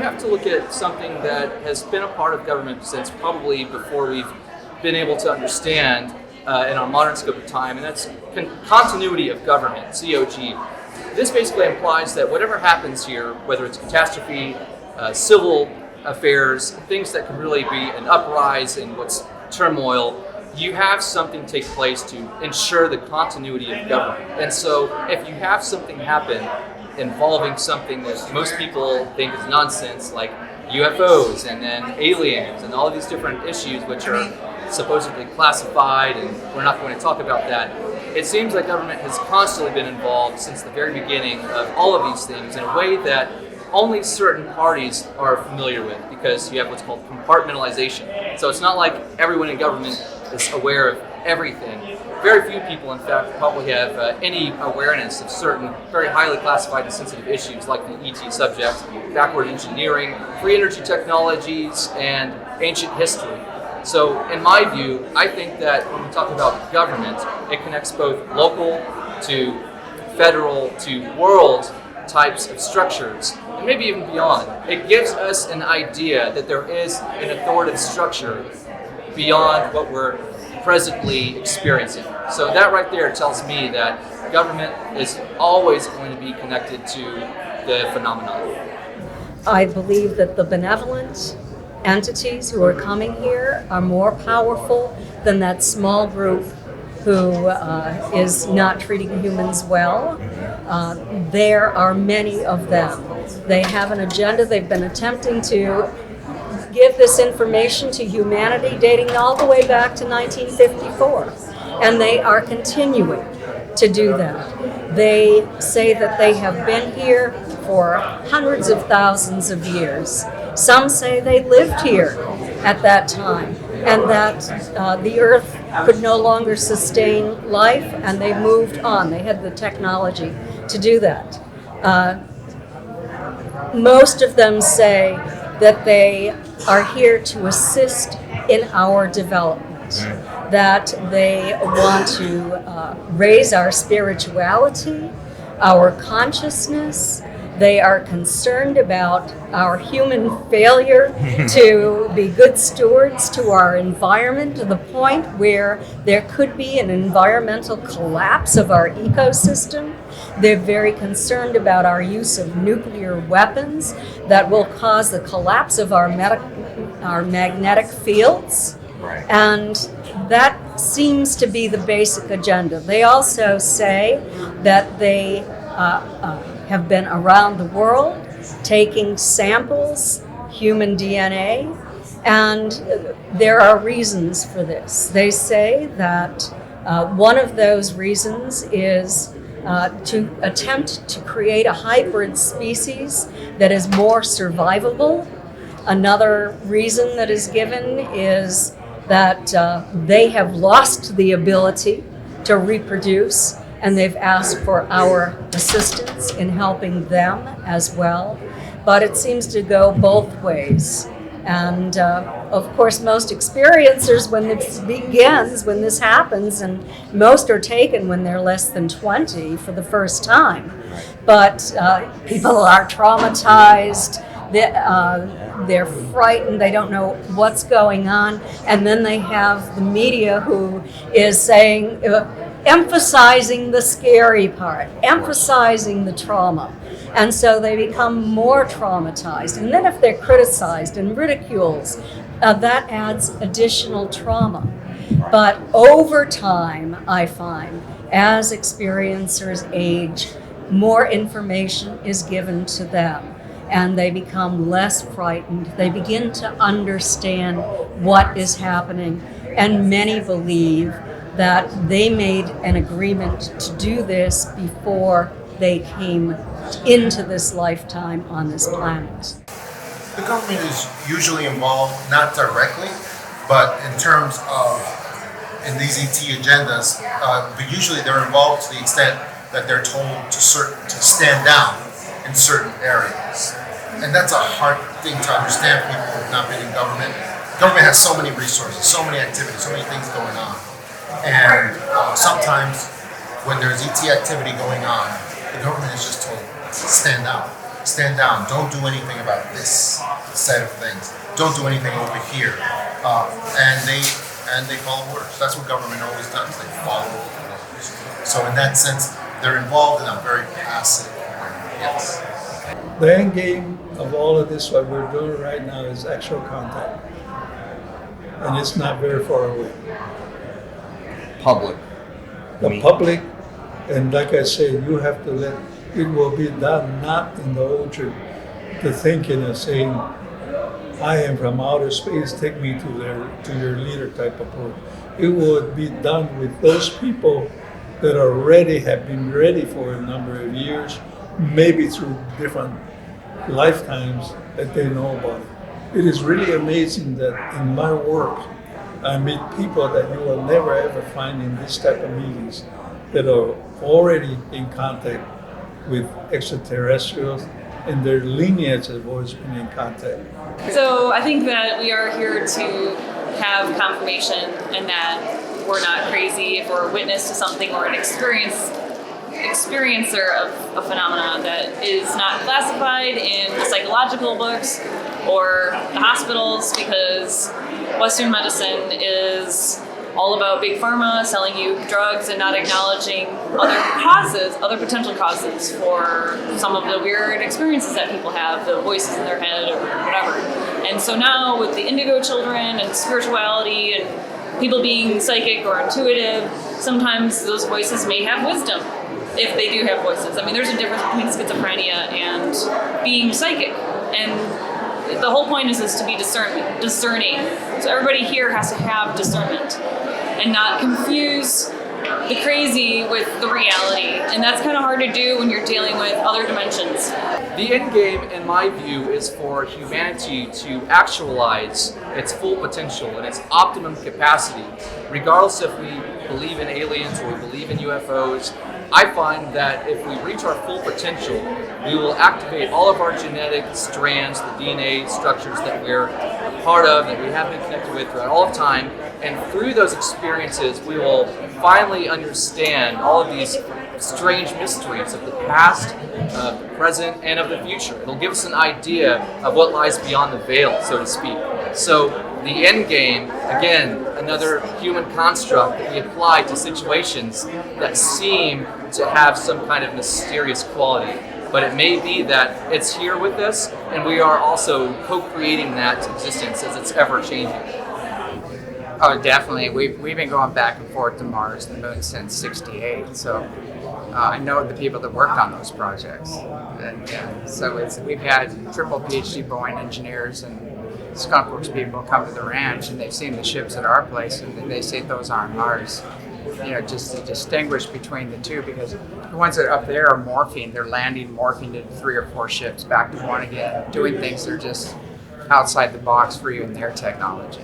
have to look at something that has been a part of government since probably before we've been able to understand in our modern scope of time, and that's continuity of government, COG. This basically implies that whatever happens here, whether it's catastrophe, civil affairs, things that can really be an uprise in what's turmoil, you have something take place to ensure the continuity of government. And so if you have something happen involving something that most people think is nonsense, like UFOs and then aliens and all of these different issues which are supposedly classified, and we're not going to talk about that, it seems like government has constantly been involved since the very beginning of all of these things in a way that only certain parties are familiar with, because you have what's called compartmentalization. So it's not like everyone in government is aware of everything. Very few people, in fact, probably have any awareness of certain very highly classified and sensitive issues like the ET subject, backward engineering, free energy technologies, and ancient history. So in my view, I think that when we talk about government, it connects both local to federal to world types of structures, and maybe even beyond. It gives us an idea that there is an authoritative structure beyond what we're presently experiencing. So that right there tells me that government is always going to be connected to the phenomenon. I believe that the benevolent entities who are coming here are more powerful than that small group who is not treating humans well. There are many of them. They have an agenda. They've been attempting to give this information to humanity dating all the way back to 1954. And they are continuing to do that. They say that they have been here for hundreds of thousands of years. Some say they lived here at that time, and that the earth could no longer sustain life, and they moved on. They had the technology to do that. Most of them say that they are here to assist in our development, that they want to raise our spirituality, our consciousness. They are concerned about our human failure to be good stewards to our environment, to the point where there could be an environmental collapse of our ecosystem. They're very concerned about our use of nuclear weapons that will cause the collapse of our magnetic fields. Right. And that seems to be the basic agenda. They also say that they have been around the world taking samples, human DNA, and there are reasons for this. They say that one of those reasons is to attempt to create a hybrid species that is more survivable. Another reason that is given is that they have lost the ability to reproduce, and they've asked for our assistance in helping them as well. But it seems to go both ways. And of course, most experiencers, when this begins, when this happens, and most are taken when they're less than 20 for the first time. But people are traumatized, they're frightened, they don't know what's going on. And then they have the media who is saying, emphasizing the scary part, emphasizing the trauma. And so they become more traumatized. And then if they're criticized and ridiculed, that adds additional trauma. But over time, I find, as experiencers age, more information is given to them, and they become less frightened. They begin to understand what is happening, and many believe that they made an agreement to do this before they came into this lifetime on this planet. The government is usually involved, not directly, but in terms of in these ET agendas, but usually they're involved to the extent that they're told to stand down in certain areas. And that's a hard thing to understand, people who have not been in government. Government has so many resources, so many activities, so many things going on. And sometimes when there's ET activity going on, the government is just told to stand down. stand down, don't do anything about this set of things, don't do anything over here, and they follow orders. That's what government always does. They follow orders. So in that sense, they're involved in a very passive way. Yes. The end game of all of this, what we're doing right now, is actual contact. And it's not very far away. Public. The public, and like I said, you have to let it will be done not in the old the thinking of saying, I am from outer space, take me to your leader type approach. It would be done with those people that already have been ready for a number of years, maybe through different lifetimes that they know about it. It is really amazing that in my work, I meet people that you will never ever find in this type of meetings that are already in contact with extraterrestrials, and their lineage has always been in contact. So I think that we are here to have confirmation and that we're not crazy if we're a witness to something or an experiencer of a phenomenon that is not classified in the psychological books or the hospitals, because Western medicine is all about big pharma selling you drugs and not acknowledging other potential causes for some of the weird experiences that people have, the voices in their head or whatever. And so now with the indigo children and spirituality and people being psychic or intuitive, sometimes those voices may have wisdom, if they do have voices. I mean, there's a difference between schizophrenia and being psychic. And the whole point is to be discerning. So everybody here has to have discernment and not confuse the crazy with the reality. And that's kind of hard to do when you're dealing with other dimensions. The end game, in my view, is for humanity to actualize its full potential and its optimum capacity, regardless if we believe in aliens or we believe in UFOs. I find that if we reach our full potential, we will activate all of our genetic strands, the DNA structures that we're a part of, that we have been connected with throughout all of time. And through those experiences, we will finally understand all of these strange mysteries of the past, of the present, and of the future. It'll give us an idea of what lies beyond the veil, so to speak. So the end game, again, another human construct that we apply to situations that seem to have some kind of mysterious quality. But it may be that it's here with us, and we are also co-creating that existence as it's ever-changing. Oh, definitely. We've been going back and forth to Mars and the Moon since '68. So I know the people that worked on those projects. And so we've had triple PhD Boeing engineers and Skunk Works people come to the ranch, and they've seen the ships at our place, and they say those aren't ours. Just to distinguish between the two, because the ones that are up there are morphing. They're morphing to 3 or 4 ships back to one again, doing things that are just outside the box for you in their technology.